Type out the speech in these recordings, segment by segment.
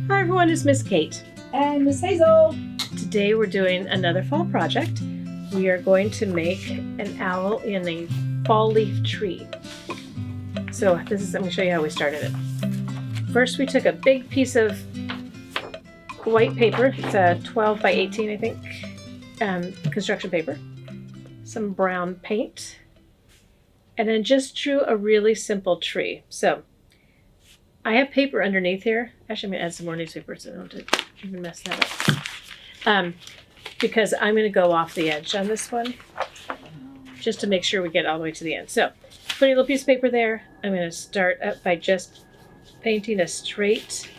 Hi everyone, it's Miss Kate. And Miss Hazel. Today we're doing another fall project. We are going to make an owl in a fall leaf tree. So I'm going to show you how we started it. First we took a big piece of white paper. It's a 12 by 18 I think, construction paper. Some brown paint. And then just drew a really simple tree. So I have paper underneath here. Actually, I'm going to add some more newspaper so I don't have to even mess that up. Because I'm going to go off the edge on this one, just to make sure we get all the way to the end. So, putting a little piece of paper there, I'm going to start up by just painting a straight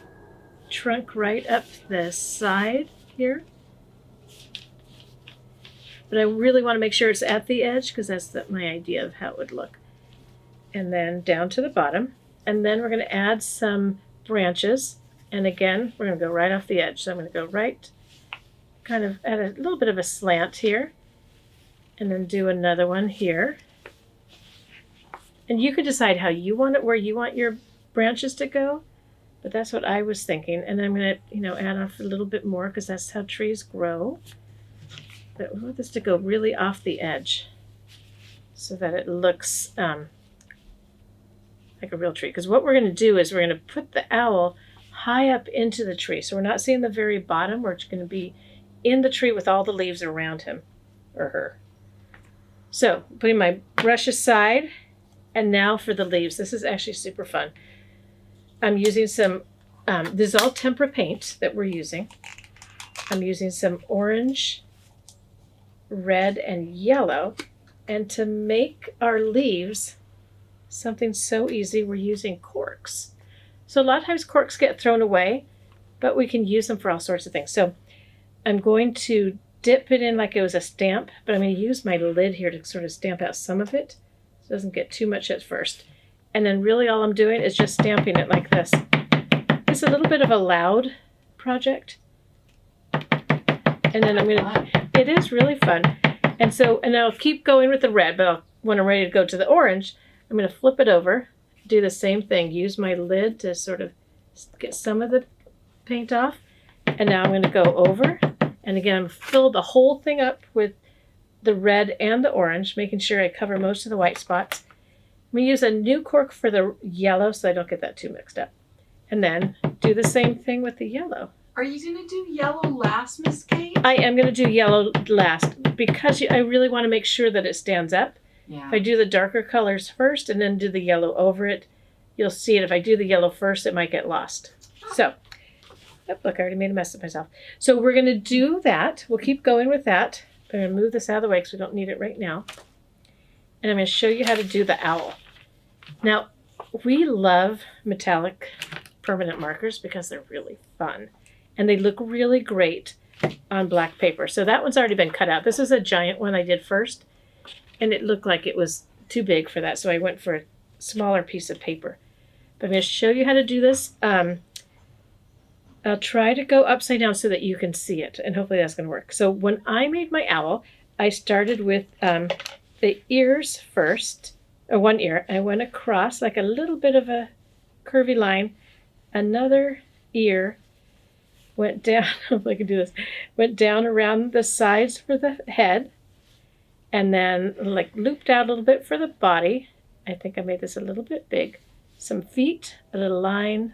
trunk right up the side here. But I really want to make sure it's at the edge, because that's my idea of how it would look. And then down to the bottom. And then we're going to add some branches. And again, we're going to go right off the edge. So I'm going to go right, kind of at a little bit of a slant here. And then do another one here. And you can decide how you want it, where you want your branches to go. But that's what I was thinking. And I'm going to, add off a little bit more, because that's how trees grow. But we want this to go really off the edge so that it looks like a real tree. Because what we're going to do is we're going to put the owl high up into the tree. So we're not seeing the very bottom. We're going to be in the tree with all the leaves around him or her. So putting my brush aside, and now for the leaves. This is actually super fun. I'm using some, this is all tempera paint that we're using. I'm using some orange, red, and yellow. And to make our leaves something so easy, we're using corks. So a lot of times corks get thrown away, but we can use them for all sorts of things. So I'm going to dip it in like it was a stamp, but I'm going to use my lid here to sort of stamp out some of it so it doesn't get too much at first. And then really all I'm doing is just stamping it like this. It's a little bit of a loud project. And then it is really fun. And I'll keep going with the red, but when I'm ready to go to the orange, I'm going to flip it over, do the same thing, use my lid to sort of get some of the paint off. And now I'm going to go over, and again, fill the whole thing up with the red and the orange, making sure I cover most of the white spots. I'm going to use a new cork for the yellow so I don't get that too mixed up. And then do the same thing with the yellow. Are you going to do yellow last, Miss Kate? I am going to do yellow last because I really want to make sure that it stands up. Yeah. If I do the darker colors first and then do the yellow over it, you'll see it. If I do the yellow first, it might get lost. So, look, I already made a mess of myself. So we're going to do that. We'll keep going with that. I'm going to move this out of the way because we don't need it right now. And I'm going to show you how to do the owl. Now, we love metallic permanent markers because they're really fun. And they look really great on black paper. So that one's already been cut out. This is a giant one I did first. And it looked like it was too big for that. So I went for a smaller piece of paper. But I'm going to show you how to do this. I'll try to go upside down so that you can see it. And hopefully that's going to work. So when I made my owl, I started with the ears first. One ear. I went across like a little bit of a curvy line. Another ear. Went down, if I can do this, went down around the sides for the head, and then like looped out a little bit for the body. I think I made this a little bit big. Some feet, a little line,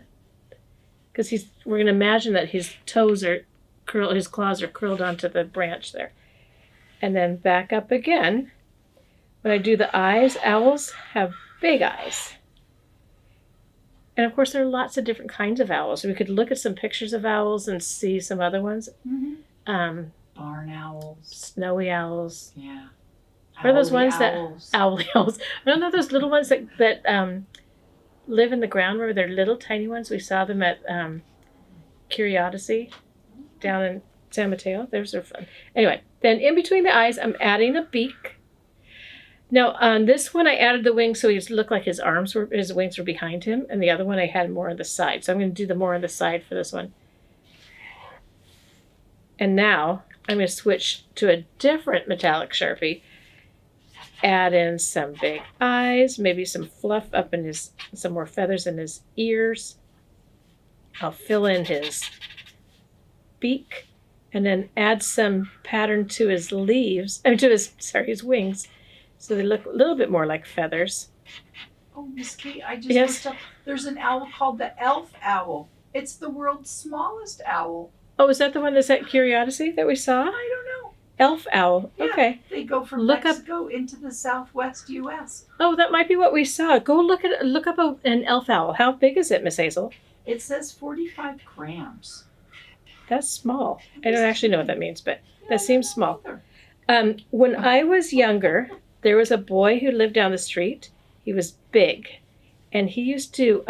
because we're going to imagine that his toes are curled, his claws are curled onto the branch there. And then back up again. When I do the eyes, owls have big eyes. And of course, there are lots of different kinds of owls. We could look at some pictures of owls and see some other ones. Mm-hmm. Barn owls. Snowy owls. Yeah. What are those ones owls. Owly owls. I don't know those little ones that live in the ground where they're little tiny ones. We saw them at Curiosity down in San Mateo. Those are fun. Anyway, then in between the eyes, I'm adding a beak. Now, on this one, I added the wings so he looked like his wings were behind him, and the other one I had more on the side. So I'm going to do the more on the side for this one. And now I'm going to switch to a different metallic Sharpie. Add in some big eyes, maybe some fluff up in some more feathers in his ears. I'll fill in his beak and then add some pattern to his leaves, his wings, so they look a little bit more like feathers. Oh, Miss Kate, I just Yes. looked up. There's an owl called the elf owl. It's the world's smallest owl. Oh, is that the one that's at Curiosity that we saw? I don't know. Elf owl. Yeah. Okay. They go from Look up- Mexico into the southwest U.S. Oh, that might be what we saw. Go look up an elf owl. How big is it, Miss Hazel? It says 45 grams. That's small. I don't actually know what that means, but that seems small. Either. When I was younger, there was a boy who lived down the street. He was big, and he used to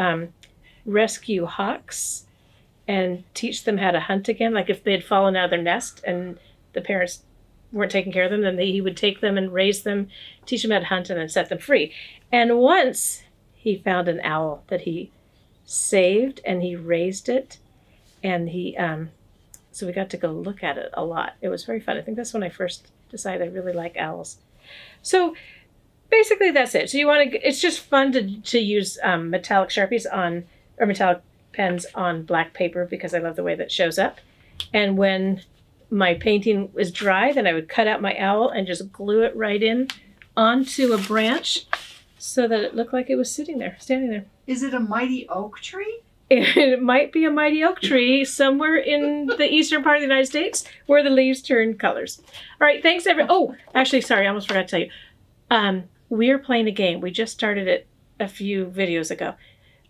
rescue hawks and teach them how to hunt again. Like if they had fallen out of their nest and the parents weren't taking care of them, then he would take them and raise them, teach them how to hunt, and then set them free. And once he found an owl that he saved, and he raised it, and so we got to go look at it a lot. It was very fun. I think that's when I first decided I really like owls. So basically that's it. So it's just fun to use metallic Sharpies or metallic pens on black paper because I love the way that shows up. And when my painting was dry, then I would cut out my owl and just glue it right in onto a branch so that it looked like it was standing there. Is it a mighty oak tree? It might be a mighty oak tree somewhere in the eastern part of the United States where the leaves turn colors. All right, thanks Oh, actually, sorry, I almost forgot to tell you. We're playing a game. We just started it a few videos ago.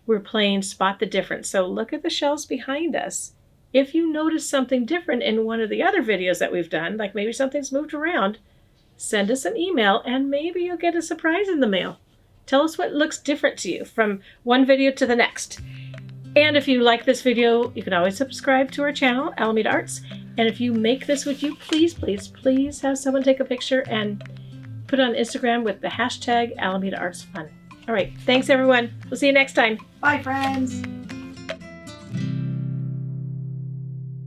We're playing Spot the Difference. So look at the shelves behind us. If you notice something different in one of the other videos that we've done, like maybe something's moved around, send us an email and maybe you'll get a surprise in the mail. Tell us what looks different to you from one video to the next. And if you like this video, you can always subscribe to our channel, Alameda Arts. And if you make this with you, please, please, please have someone take a picture and put it on Instagram with the hashtag Alameda Arts Fun. All right, thanks everyone. We'll see you next time. Bye, friends.